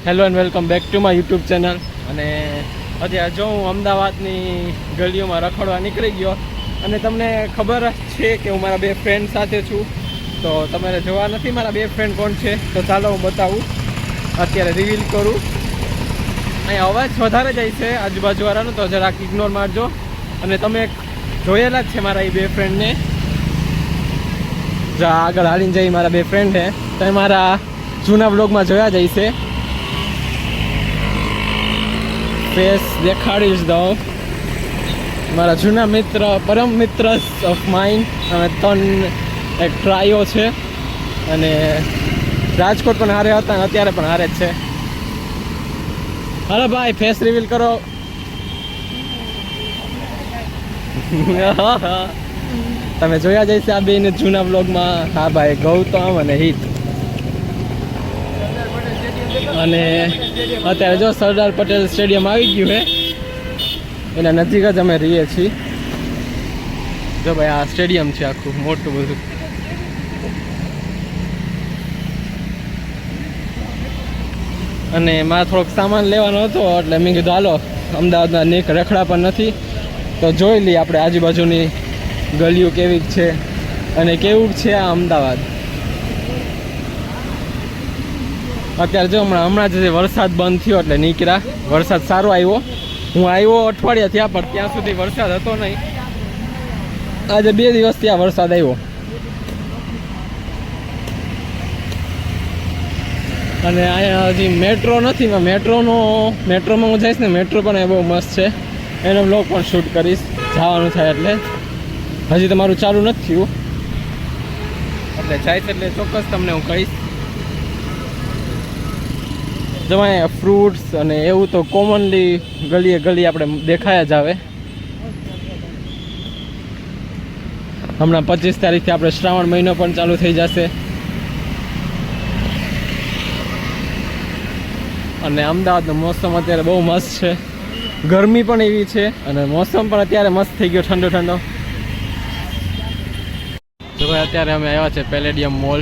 Hello and welcome back to my YouTube channel. અને અત્યારે જો હું અમદાવાદની ગલીઓમાં રખડવા નીકળી ગયો અને તમને ખબર જ છે કે હું મારા બે ફ્રેન્ડ સાથે છું. તો તમારે જોવા નથી મારા બે ફ્રેન્ડ કોણ છે, તો ચાલો હું બતાવું, અત્યારે રિવીલ કરું. અહીંયા અવાજ વધારે જાય છે આજુબાજુવાળાનો, તો જરાક ઇગ્નોર મારજો. અને તમે જોયેલા જ છે મારા એ બે ફ્રેન્ડને, જા આગળ હાલીને જઈ મારા બે ફ્રેન્ડ છે, તો મારા જૂના બ્લોગમાં જોયા જાય છે. ફેસ દેખાડીશ દઉં. મારા જૂના મિત્ર, પરમ મિત્ર ઓફ માઇન્ડ, અમે ત્રણ એક ટ્રાયો છે અને રાજકોટ પણ હારે હતા અને અત્યારે પણ હારે જ છે. હાલો ભાઈ, ફેસ રિવીલ કરો. તમે જોયા જઈશે આ બેને જૂના બ્લોગમાં. હા ભાઈ, ગૌતમ અને હિત. અને અત્યારે જો સરદાર પટેલ સ્ટેડિયમ આવી ગયું છે, એના નજીક જ અમે રહીએ છીએ. જો ભાઈ, આ સ્ટેડિયમ છે આખું મોટું બધું. અને મારે થોડોક સામાન લેવાનો હતો, એટલે મેં કીધું હાલો અમદાવાદના નીક રખડા પણ નથી, તો જોઈ લઈએ આપણે આજુબાજુની ગલીઓ કેવી છે અને કેવું છે આ અમદાવાદ. અત્યારે જો હમણાં જ વરસાદ બંધ થયો એટલે નીકળ્યા. વરસાદ સારો આવ્યો. હું આવ્યો અઠવાડિયા થયા, પણ ત્યાં સુધી વરસાદ હતો નહીં. આજે 2 દિવસ ત્યાં વરસાદ આવ્યો. અને અહીંયા હજી મેટ્રો નથી. મેટ્રોમાં હું જઈશ ને, મેટ્રો પણ બહુ મસ્ત છે, એનો બ્લોગ પણ શૂટ કરીશ જવાનું થાય એટલે. હજી તમારું ચાલુ નથી થયું, એટલે જાય એટલે ચોક્કસ તમને હું કહીશ. જો અહીંયા ફ્રૂટ્સ અને એવું તો કોમનલી ગલીએ આપણે દેખાયા જ આવે. હમણાં 25 તારીખથી આપણે શ્રાવણ મહિનો પણ ચાલુ થઈ જશે. અને અમદાવાદનો મોસમ અત્યારે બહુ મસ્ત છે. ગરમી પણ એવી છે અને મોસમ પણ અત્યારે મસ્ત થઈ ગયો, ઠંડો ઠંડો. જો ભાઈ, અત્યારે અમે આવ્યા છે પેલેડિયમ મોલ,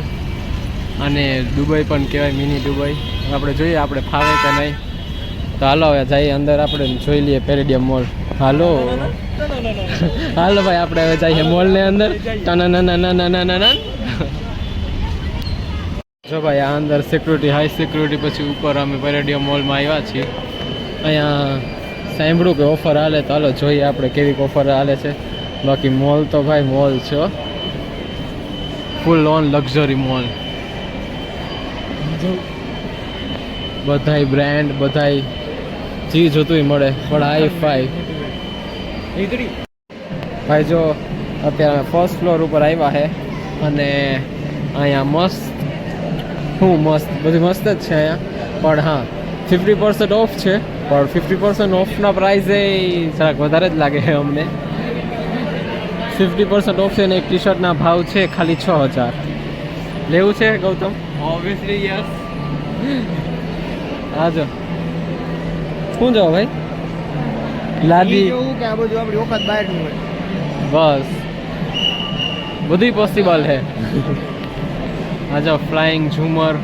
અને દુબઈ પણ કહેવાય, મિની દુબઈ. આપણે જોઈએ આપણે ફાવે કે નહીં. તો હાલો હવે જઈએ અંદર, આપણે જોઈ લઈએ પેલેડિયમ મોલ. હાલો હાલો ભાઈ, આપણે હવે જઈએ મોલની અંદર. જો ભાઈ, આ અંદર સિક્યુરિટી, હાઈ સિક્યુરિટી, પછી ઉપર અમે પેલેડિયમ મોલમાં આવ્યા છીએ. અહીંયા સાંભળ્યું કે ઓફર હાલે, તો હાલો જોઈએ આપણે કેવી ઓફર હાલે છે. બાકી મોલ તો ભાઈ મોલ છે, ફૂલ ઓન લક્ઝરી મોલ. બધાય બ્રાન્ડ, બધાય જી જોતું મળે, પણ હાઈ ફાઈ. ભાઈ જો અત્યારે અમે ફર્સ્ટ ફ્લોર ઉપર આવ્યા છે, અને અહીંયા મસ્ત બધું મસ્ત જ છે અહીંયા. પણ હા, 50% ઓફ છે, પણ 50% ઓફના પ્રાઇઝે જરાક વધારે જ લાગે છે અમને. 50% ઓફ છે ને એક ટી શર્ટના ભાવ છે ખાલી 6000. લેવું છે ગૌતમ? Obviously yes. હા જો શું જાઓ ભાઈ, લાદી જોવું કે આ બધું આપણી વખત બહારનું હોય, બસ બધું પોસિબલ છે. આ જો ફ્લાઇંગ ઝુમર.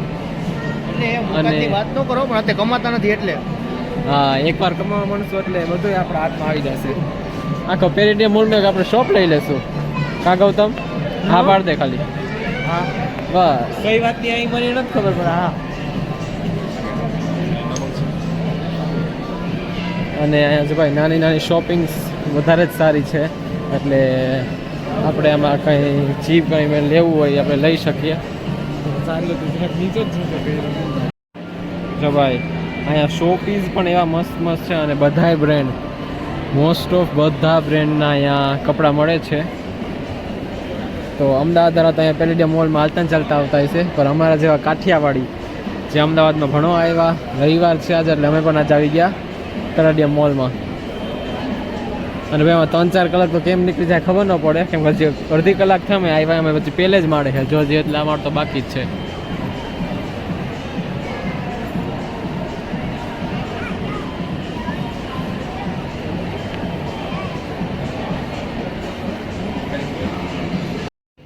અને વાત ન કરો, પણ અત્યારે કમાતા નથી એટલે. હા, એકવાર કમાવા મળશું એટલે બધું આપણા હાથમાં આવી જશે. આખો પેલેડિયમ મોલમાં આપણે શોપ લઈ લેશું. કા ગૌતમ? હા પાડ દે ખાલી. હા બસ. કઈ વાતની અહીં મને નથી ખબર, પણ હા. અને અહીંયા જો ભાઈ નાની નાની શોપિંગ્સ વધારે જ સારી છે, એટલે આપણે આમાં કંઈ ચીપ કંઈ લેવું હોય આપણે લઈ શકીએ. જો ભાઈ, અહીંયા શોપીસ પણ એવા મસ્ત મસ્ત છે, અને બધાય બ્રેન્ડ, મોસ્ટ ઓફ બધા બ્રેન્ડના અહીંયા કપડાં મળે છે. તો અમદાવાદ દ્વારા તો અહીંયા પેલેડિયમ મોલમાં હાલતા ચાલતા આવતા હોય છે, પણ અમારા જેવા કાઠિયાવાડી જે અમદાવાદમાં ભણવા આવ્યા, રવિવાર છે આજે, એટલે અમે પણ આજે આવી ગયા પેલેડિયમ મોલમાં. અને ભાઈ એમાં 3-4 કલાક તો કેમ નીકળી જાય ખબર ન પડે, કેમ કે હજી અડધી કલાક થાય અમે આવ્યા, અમે પછી પહેલે જ માળે છે. જો હજી એટલા માળ તો બાકી જ છે.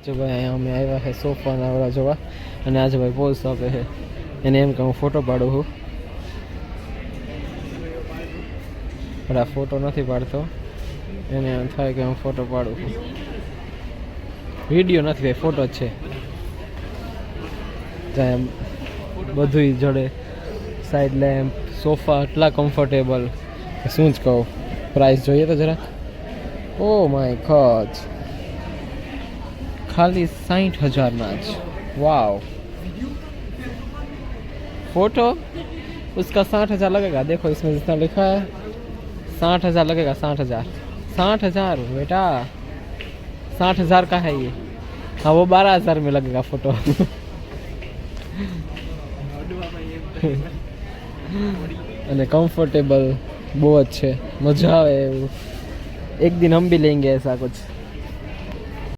જો ભાઈ, અહીંયા અમે આવ્યા છે સોફાના વાળા જોવા, અને આજે ભાઈ પોઝ આપે છે, એને એમ કે હું ફોટો પાડું છું. પણ આ ફોટો નથી પાડતો, એને એમ થાય કે હું ફોટો પાડું. વિડીયો નથી ભાઈ, ફોટો જ છે. ત્યાં એમ બધું જડે, સાઈડ લેમ્પ, સોફા એટલા કમ્ફર્ટેબલ શું જ કહું. પ્રાઇસ જોઈએ તો જરા. ઓ માય ગોડ, खाली 60,000 ना. वाओ, फोटो उसका 60,000 लगेगा. देखो इसमें जितना लिखा है 60,000 लगेगा. 60,000 60,000 बेटा, 60,000 का है ये. हाँ वो 12,000 में लगेगा फोटो. અને કમ્ફર્ટેબલ બહુ જ છે, મજા આવે એવું. એક દિન हम भी लेंगे ऐसा कुछ.